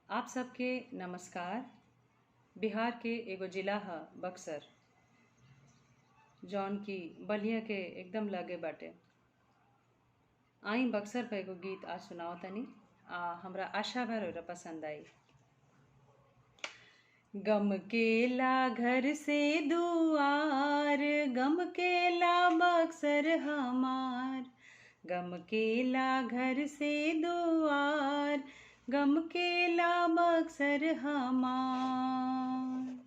आप सबके नमस्कार। बिहार के एगो जिला है बक्सर, जौन की बलिया के एकदम लगे बाटे। आई बक्सर पे एगो गीत आज सुनाओ तनी। हमरा आशा बा रउरा पसंद आई। गम केला घर से दुआर, गम केला बक्सर हमार। गम केला घर से दुआर, गम केला बक्सर हमार।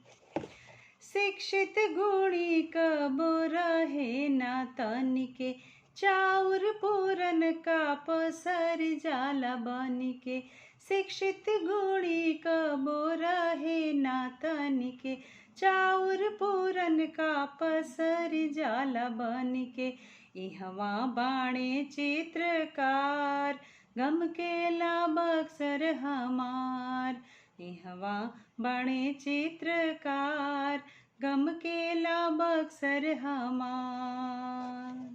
शिक्षित गुणी कब रहे ना तनिके, चाउर पूरन का पसर जाला बनिके। शिक्षित गुणी कब रहे ना तनिके, चाउर पूरन का पसर जाला बनिके। इहवा बाणे चित्रकार, गम केला बक्सर हमार। इहवा बाणे चित्रकार, गम केला बक्सर हमार।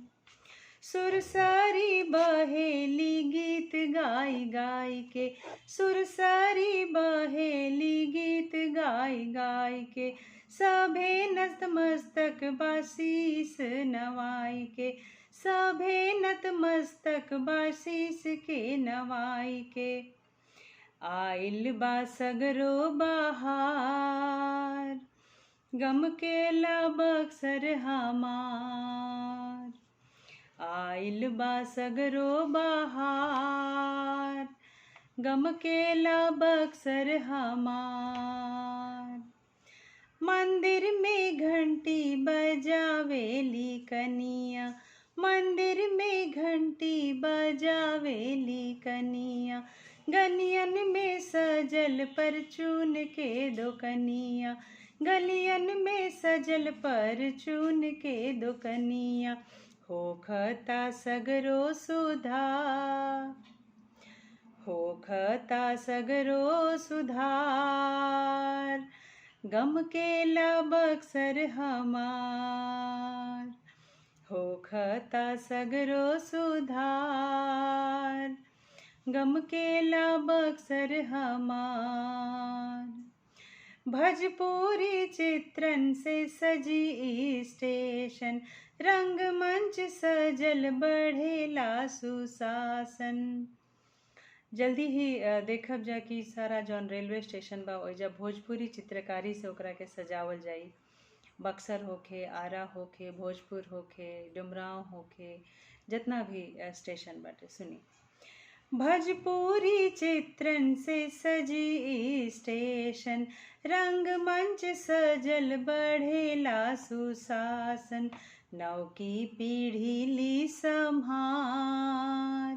सुरसरी बहेली गीत गाई गाई के, सुरसरी बहेली गीत गाई गाई के। सभे नतमस्तक बाशीष नवाई के, सभे नतमस्तक बाशीष के नवाई के। आइल बा सगरो बहार, गम केला बक्सर हमार। आइल बा सगरो बहार, गम केला बक्सर हमार। मंदिर में घंटी बजावेली कनिया, मंदिर में घंटी बजावेली कनिया। गलियन में सजल परचून के दुकनिया, गलियन में सजल परचून के दुकनिया। होखता सगरो सुधार, होखता सगरो सुधार, गम केला बक्सर हमार। होखता सगरो सुधार, गम केला बक्सर हमार। भोजपुरी चित्रन से सजी स्टेशन, रंगमंच सजल बढ़ेला सुशासन। जल्दी ही देखब जा कि सारा जौन रेलवे स्टेशन बा ओइजा भोजपुरी चित्रकारी से ओकरा के सजावल जाई। बक्सर होखे, आरा होखे, भोजपुर होखे, डुमरांव होखे, जितना भी स्टेशन बाटे सुनी। भोजपुरी चित्रन से सजी स्टेशन, रंगमंच सजल बढ़ेला सुशासन। नव की पीढ़ी ली संभार,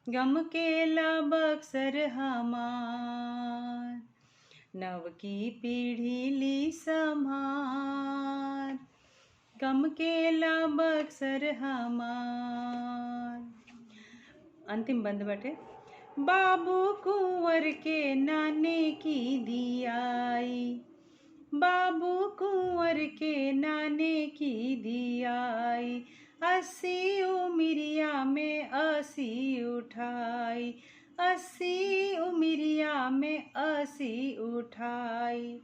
गम केला बक्सर हमार। नव की पीढ़ी ली संभार, गम केला बक्सर हमार। अंतिम बंद बटे। बाबू कुंवर के नाने की दियाई, बाबू कुंवर के नाने की दियाई। 80 उमिरिया में 80 उठाई, 80 उमिरिया में 80 उठाई।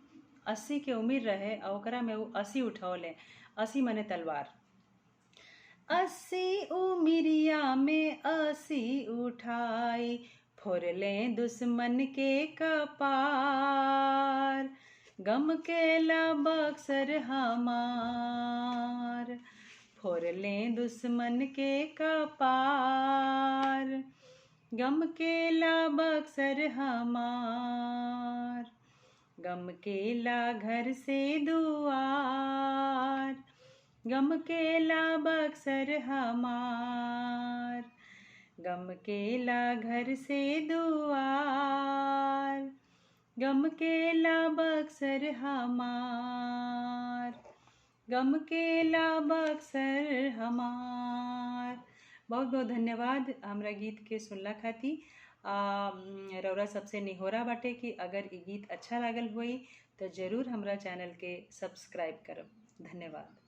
80 के उम्र रहे और ओकरा में वो 80 उठौले। 80 माने तलवार। 80 उमिरिया में 80 उठाई, फोड़ले दुश्मन के कपार। गम केला बक्सर हमार, फोड़ले दुश्मन के कपार। गम केला बक्सर हमार। गम केला घर से दुआर, गम केला बक्सर हमार। गम केला घर से दुआर, गम केला बक्सर हमार। गम केला बक्सर हमार। बहुत बहुत धन्यवाद हमरा गीत के सुनला खाती। रउरा सबसे निहोरा बाटे कि अगर ये गीत अच्छा लागल होई तो जरूर हमरा चैनल के सब्सक्राइब करब। धन्यवाद।